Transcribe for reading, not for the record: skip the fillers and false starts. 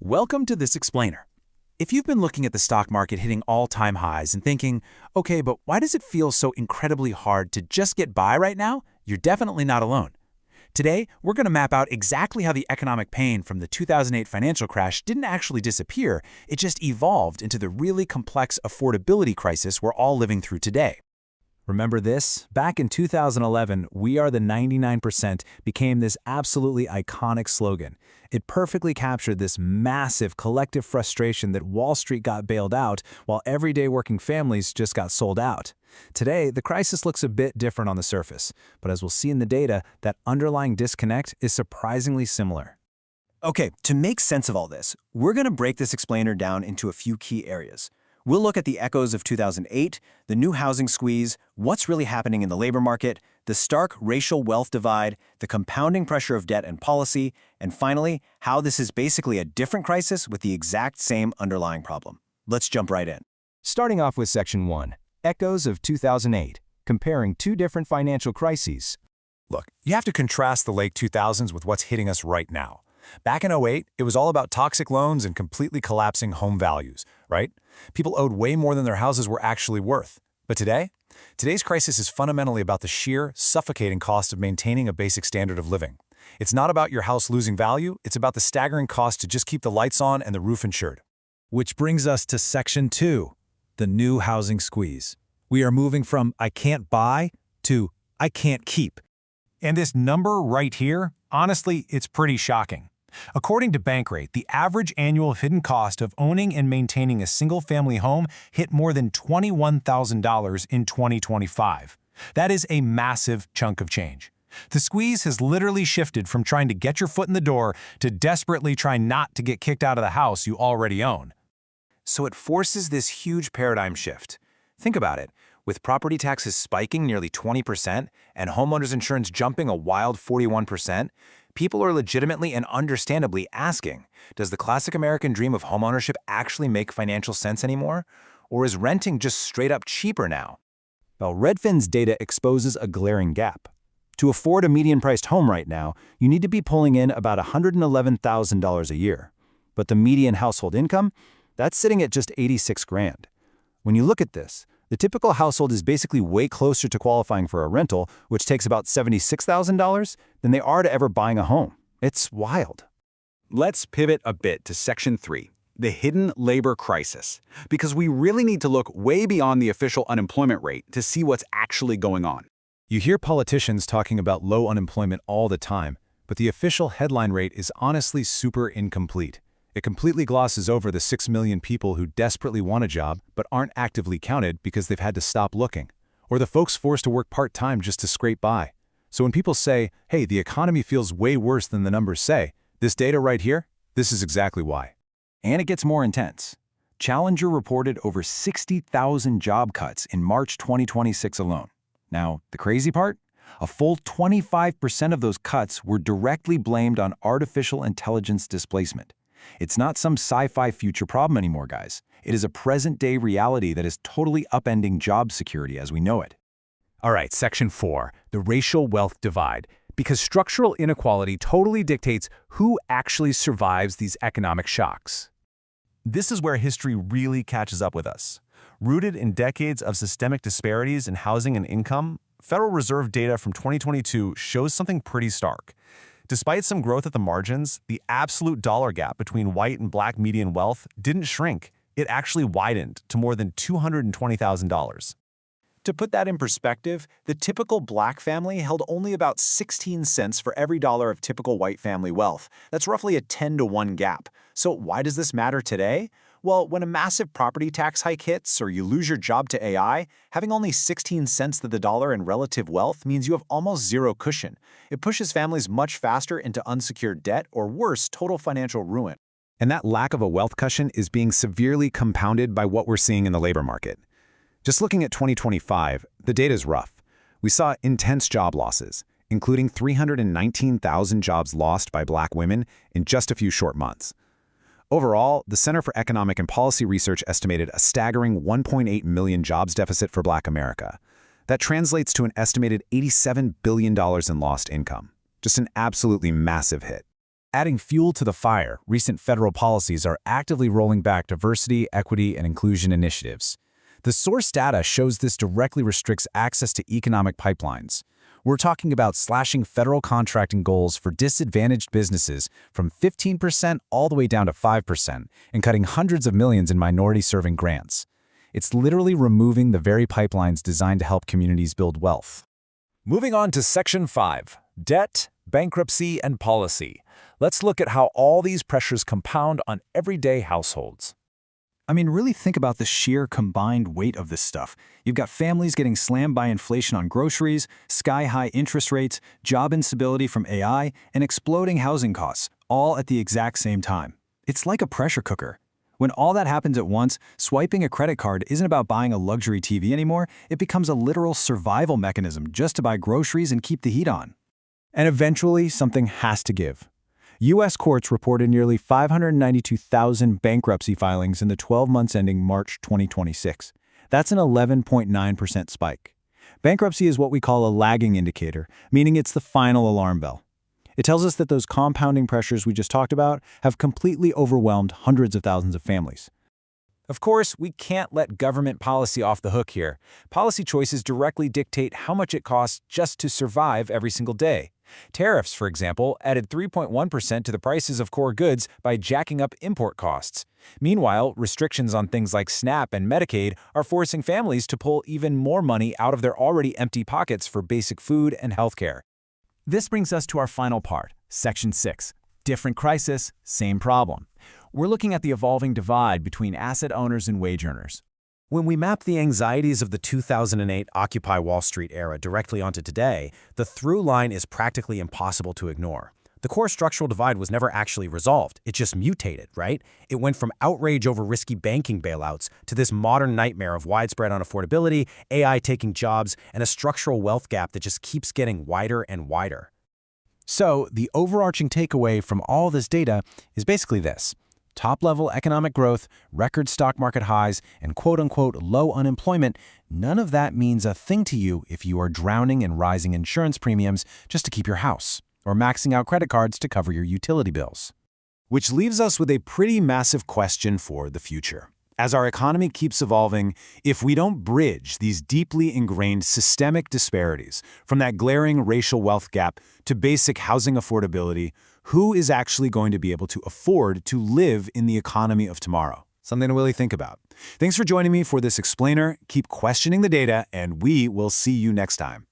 Welcome to this explainer. If you've been looking at the stock market hitting all-time highs and thinking, okay, but why does it feel so incredibly hard to just get by right now? You're definitely not alone. Today, we're going to map out exactly how the economic pain from the 2008 financial crash didn't actually disappear, it just evolved into the really complex affordability crisis we're all living through today. Remember this? Back in 2011, "We are the 99%" became this absolutely iconic slogan. It perfectly captured this massive collective frustration that Wall Street got bailed out while everyday working families just got sold out. Today, the crisis looks a bit different on the surface, but as we'll see in the data, that underlying disconnect is surprisingly similar. Okay, to make sense of all this, we're going to break this explainer down into a few key areas. We'll look at the echoes of 2008, the new housing squeeze, what's really happening in the labor market, the stark racial wealth divide, the compounding pressure of debt and policy, and finally, how this is basically a different crisis with the exact same underlying problem. Let's jump right in. Starting off with Section 1, Echoes of 2008, comparing two different financial crises. Look, you have to contrast the late 2000s with what's hitting us right now. Back in '08, it was all about toxic loans and completely collapsing home values, right? People owed way more than their houses were actually worth. But today's crisis is fundamentally about the sheer, suffocating cost of maintaining a basic standard of living. It's not about your house losing value, it's about the staggering cost to just keep the lights on and the roof insured. Which brings us to Section 2, the new housing squeeze. We are moving from "I can't buy" to "I can't keep." And this number right here, honestly, it's pretty shocking. According to Bankrate, the average annual hidden cost of owning and maintaining a single-family home hit more than $21,000 in 2025. That is a massive chunk of change. The squeeze has literally shifted from trying to get your foot in the door to desperately trying not to get kicked out of the house you already own. So it forces this huge paradigm shift. Think about it. With property taxes spiking nearly 20% and homeowners insurance jumping a wild 41%, people are legitimately and understandably asking, does the classic American dream of homeownership actually make financial sense anymore? Or is renting just straight up cheaper now? Well, Redfin's data exposes a glaring gap. To afford a median-priced home right now, you need to be pulling in about $111,000 a year. But the median household income? That's sitting at just $86,000. When you look at this, the typical household is basically way closer to qualifying for a rental, which takes about $76,000, than they are to ever buying a home. It's wild. Let's pivot a bit to Section 3, the hidden labor crisis, because we really need to look way beyond the official unemployment rate to see what's actually going on. You hear politicians talking about low unemployment all the time, but the official headline rate is honestly super incomplete. It completely glosses over the 6 million people who desperately want a job but aren't actively counted because they've had to stop looking, or the folks forced to work part-time just to scrape by. So when people say, hey, the economy feels way worse than the numbers say, this data right here, this is exactly why. And it gets more intense. Challenger reported over 60,000 job cuts in March 2026 alone. Now, the crazy part? A full 25% of those cuts were directly blamed on artificial intelligence displacement. It's not some sci-fi future problem anymore, guys. It is a present-day reality that is totally upending job security as we know it. All right, Section 4, the racial wealth divide. Because structural inequality totally dictates who actually survives these economic shocks. This is where history really catches up with us. Rooted in decades of systemic disparities in housing and income, Federal Reserve data from 2022 shows something pretty stark. Despite some growth at the margins, the absolute dollar gap between white and black median wealth didn't shrink. It actually widened to more than $220,000. To put that in perspective, the typical black family held only about 16 cents for every dollar of typical white family wealth. That's roughly a 10-to-1 gap. So why does this matter today? Well, when a massive property tax hike hits or you lose your job to AI, having only 16 cents to the dollar in relative wealth means you have almost zero cushion. It pushes families much faster into unsecured debt or worse, total financial ruin. And that lack of a wealth cushion is being severely compounded by what we're seeing in the labor market. Just looking at 2025, the data is rough. We saw intense job losses, including 319,000 jobs lost by black women in just a few short months. Overall, the Center for Economic and Policy Research estimated a staggering 1.8 million jobs deficit for Black America. That translates to an estimated $87 billion in lost income. Just an absolutely massive hit. Adding fuel to the fire, recent federal policies are actively rolling back diversity, equity, and inclusion initiatives. The source data shows this directly restricts access to economic pipelines. We're talking about slashing federal contracting goals for disadvantaged businesses from 15% all the way down to 5% and cutting hundreds of millions in minority-serving grants. It's literally removing the very pipelines designed to help communities build wealth. Moving on to Section 5, Debt, Bankruptcy, and Policy. Let's look at how all these pressures compound on everyday households. I mean, really think about the sheer combined weight of this stuff. You've got families getting slammed by inflation on groceries, sky-high interest rates, job instability from AI, and exploding housing costs, all at the exact same time. It's like a pressure cooker. When all that happens at once, swiping a credit card isn't about buying a luxury TV anymore. It becomes a literal survival mechanism just to buy groceries and keep the heat on. And eventually, something has to give. U.S. courts reported nearly 592,000 bankruptcy filings in the 12 months ending March 2026. That's an 11.9% spike. Bankruptcy is what we call a lagging indicator, meaning it's the final alarm bell. It tells us that those compounding pressures we just talked about have completely overwhelmed hundreds of thousands of families. Of course, we can't let government policy off the hook here. Policy choices directly dictate how much it costs just to survive every single day. Tariffs, for example, added 3.1% to the prices of core goods by jacking up import costs. Meanwhile, restrictions on things like SNAP and Medicaid are forcing families to pull even more money out of their already empty pockets for basic food and healthcare. This brings us to our final part, Section 6. Different crisis, same problem. We're looking at the evolving divide between asset owners and wage earners. When we map the anxieties of the 2008 Occupy Wall Street era directly onto today, the through line is practically impossible to ignore. The core structural divide was never actually resolved. It just mutated, right? It went from outrage over risky banking bailouts to this modern nightmare of widespread unaffordability, AI taking jobs, and a structural wealth gap that just keeps getting wider and wider. So, the overarching takeaway from all this data is basically this. Top-level economic growth, record stock market highs, and quote-unquote low unemployment, none of that means a thing to you if you are drowning in rising insurance premiums just to keep your house, or maxing out credit cards to cover your utility bills. Which leaves us with a pretty massive question for the future. As our economy keeps evolving, if we don't bridge these deeply ingrained systemic disparities, from that glaring racial wealth gap to basic housing affordability, who is actually going to be able to afford to live in the economy of tomorrow? Something to really think about. Thanks for joining me for this explainer. Keep questioning the data, and we will see you next time.